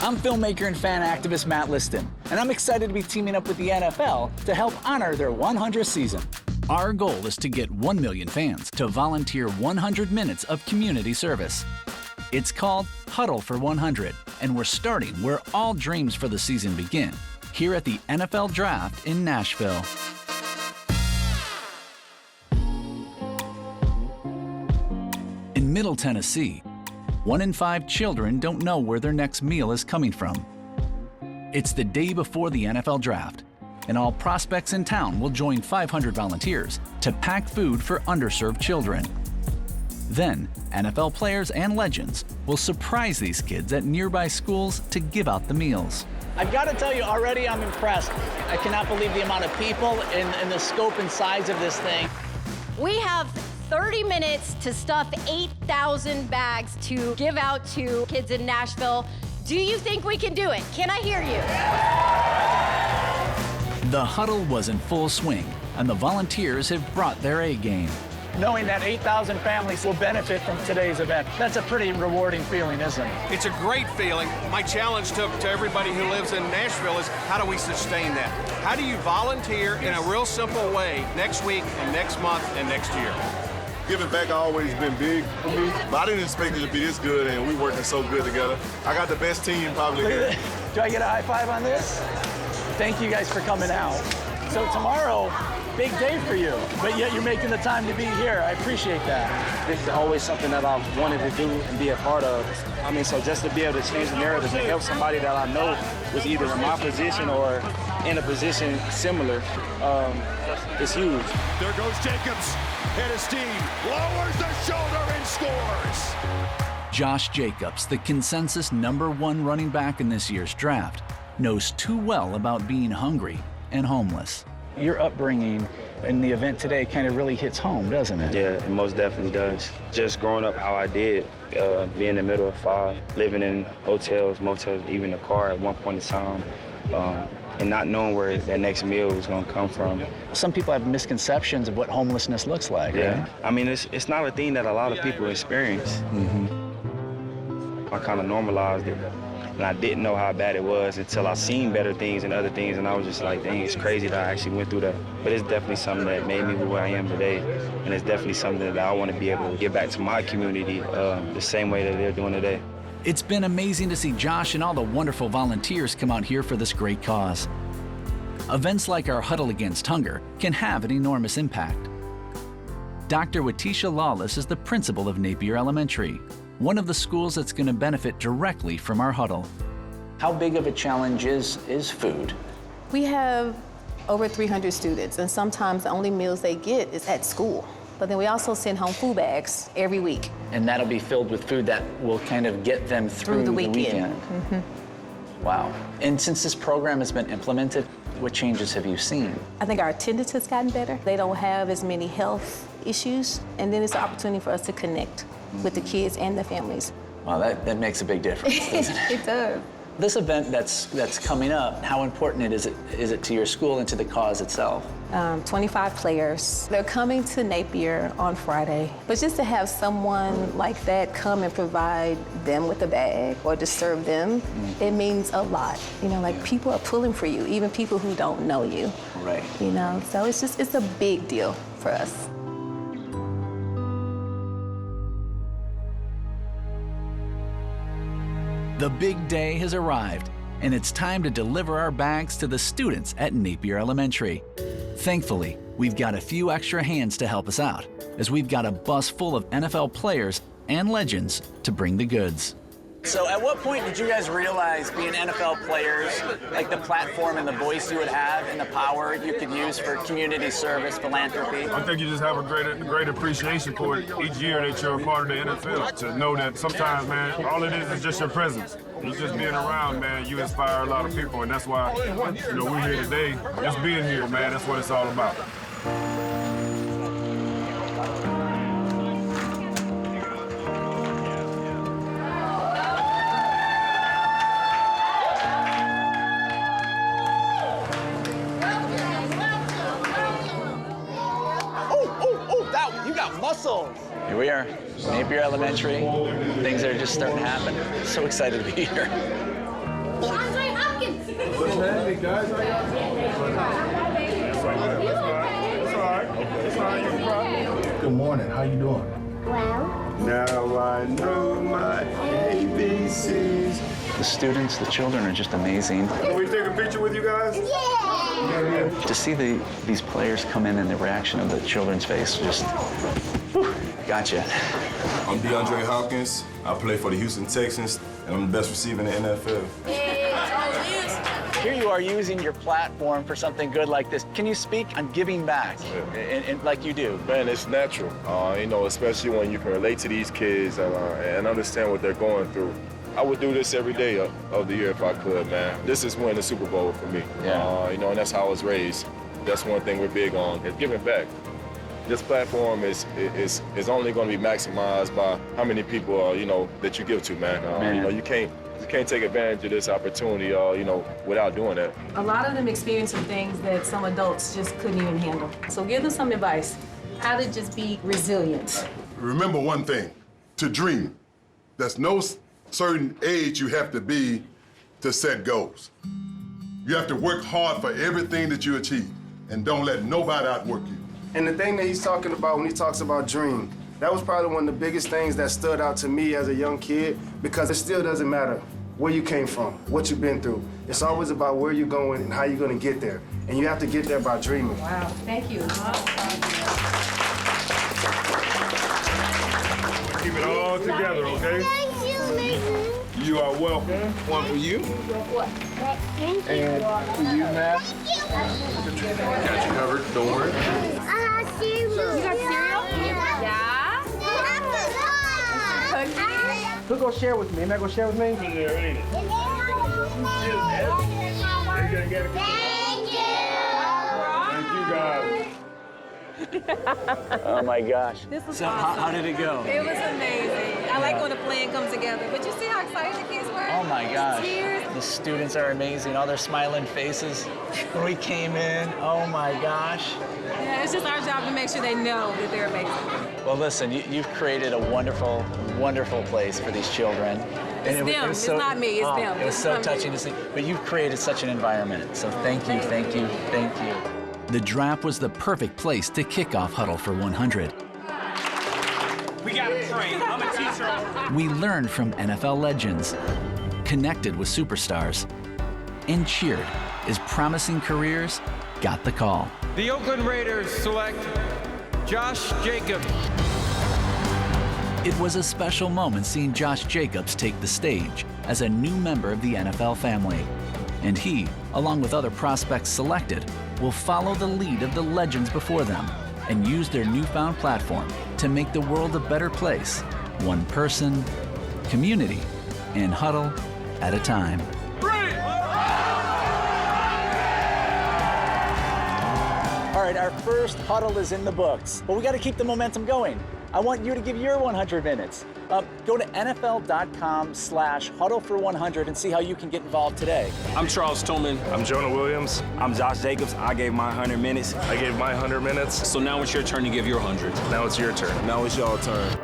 I'm filmmaker and fan activist Matt Liston, and I'm excited to be teaming up with the NFL to help honor their 100th season. Our goal is to get 1 million fans to volunteer 100 minutes of community service. It's called Huddle for 100, and we're starting where all dreams for the season begin, here at the NFL Draft in Nashville. In Middle Tennessee, 1 in 5 children don't know where their next meal is coming from. It's the day before the NFL Draft, and all prospects in town will join 500 volunteers to pack food for underserved children. Then, NFL players and legends will surprise these kids at nearby schools to give out the meals. I've got to tell you, already I'm impressed. I cannot believe the amount of people and the scope and size of this thing. We have 30 minutes to stuff 8,000 bags to give out to kids in Nashville. Do you think we can do it? Can I hear you? The huddle was in full swing, and the volunteers have brought their A game. Knowing that 8,000 families will benefit from today's event, that's a pretty rewarding feeling, isn't it? It's a great feeling. My challenge to everybody who lives in Nashville is, how do we sustain that? How do you volunteer in a real simple way next week and next month and next year? Giving back always been big for me, but I didn't expect it to be this good, and we working so good together. I got the best team probably here. Do I get a high five on this? Thank you guys for coming out. So tomorrow, big day for you, but yet you're making the time to be here. I appreciate that. This is always something that I've wanted to do and be a part of. I mean, so just to be able to change the narrative and help somebody that I know was either in my position or in a position similar, is huge. There goes Jacobs, head of steam, lowers the shoulder and scores. Josh Jacobs, the consensus #1 running back in this year's draft, knows too well about being hungry and homeless. Your upbringing in the event today kind of really hits home, doesn't it? Yeah, it most definitely does. Just growing up how I did, being in the middle of 5, living in hotels, motels, even a car at one point in time, and not knowing where that next meal was going to come from. Some people have misconceptions of what homelessness looks like, Yeah, right? I mean, it's not a thing that a lot of people experience. I kind of normalized it, and I didn't know how bad it was until I seen better things and other things, and I was just like, dang, it's crazy that I actually went through that. But it's definitely something that made me who I am today, and it's definitely something that I want to be able to give back to my community the same way that they're doing today. It's been amazing to see Josh and all the wonderful volunteers come out here for this great cause. Events like our Huddle Against Hunger can have an enormous impact. Dr. Watisha Lawless is the principal of Napier Elementary, one of the schools that's going to benefit directly from our huddle. How big of a challenge is food? We have over 300 students, and sometimes the only meals they get is at school. But then we also send home food bags every week. And that'll be filled with food that will kind of get them through the weekend. Wow. And since this program has been implemented, what changes have you seen? I think our attendance has gotten better. They don't have as many health issues, and then it's an opportunity for us to connect with the kids and the families. Wow, that makes a big difference, doesn't it? It does. This event that's coming up, how important is it to your school and to the cause itself? 25 players. They're coming to Napier on Friday. But just to have someone like that come and provide them with a bag or to serve them, it means a lot. You know, like people are pulling for you, even people who don't know you. Right. You know, so it's a big deal for us. The big day has arrived, and it's time to deliver our bags to the students at Napier Elementary. Thankfully, we've got a few extra hands to help us out, as we've got a bus full of NFL players and legends to bring the goods. So at what point did you guys realize, being NFL players, like the platform and the voice you would have and the power you could use for community service, philanthropy? I think you just have a great appreciation for it each year that you're a part of the NFL. To know that sometimes, man, all it is just your presence. You just being around, man, you inspire a lot of people, and that's why, you know, we're here today. Just being here, man, that's what it's all about. Muscles. Here we are, Napier Elementary. Things are just starting to happen. So excited to be here. man. Hey, guys. It's all right. It's all right. You can cry. Good morning. How you doing? Now I know my ABCs. The students, the children are just amazing. Can we take a picture with you guys? To see these players come in and the reaction of the children's face, just, whew, gotcha. I'm DeAndre Hopkins. I play for the Houston Texans, and I'm the best receiver in the NFL. Here you are using your platform for something good like this. Can you speak on giving back, like you do? Man, it's natural, you know, especially when you can relate to these kids and understand what they're going through. I would do this every day of the year if I could, man. This is winning the Super Bowl for me. Yeah. You know, and that's how I was raised. That's one thing we're big on, is giving back. This platform is only going to be maximized by how many people, you know, that you give to, man. You know, you can't take advantage of this opportunity, you know, without doing that. A lot of them experience some things that some adults just couldn't even handle. So give them some advice, how to just be resilient. Remember one thing, to dream. There's no certain age you have to be to set goals. You have to work hard for everything that you achieve, and don't let nobody outwork you. And the thing that he's talking about when he talks about dream, that was probably one of the biggest things that stood out to me as a young kid, because it still doesn't matter where you came from, what you've been through. It's always about where you're going and how you're going to get there. And you have to get there by dreaming. Wow, thank you. Keep it all together, okay? You are welcome. One for you. What? And for you, Matt. Got you covered. Don't worry. You got cereal? Yeah. Who gonna share with me? Am I gonna share with me? Thank you, guys. Oh my gosh. This was So awesome. how did it go? It was amazing. I like when the plan comes together. But you see how excited the kids were? Oh my gosh. Tears. The students are amazing. All their smiling faces when we came in. Oh my gosh. Yeah, it's just our job to make sure they know that they're amazing. Well, listen, you've created a wonderful, wonderful place for these children. It's them. It's not me. It's them. It was It's so not touching me. to see. But you've created such an environment. So thank you, thank you, thank you. The draft was the perfect place to kick off Huddle for 100. We got to train. I'm a teacher. We learned from NFL legends, connected with superstars, and cheered as promising careers got the call. The Oakland Raiders select Josh Jacobs. It was a special moment seeing Josh Jacobs take the stage as a new member of the NFL family. And he, along with other prospects selected, will follow the lead of the legends before them and use their newfound platform to make the world a better place, one person, community, and huddle at a time. All right, our first huddle is in the books, but we got to keep the momentum going. I want you to give your 100 minutes. Go to NFL.com/huddle-for-100 and see how you can get involved today. I'm Charles Tillman. I'm Jonah Williams. I'm Josh Jacobs. I gave my 100 minutes. I gave my 100 minutes. So now it's your turn to give your 100. Now it's your turn. Now it's y'all turn.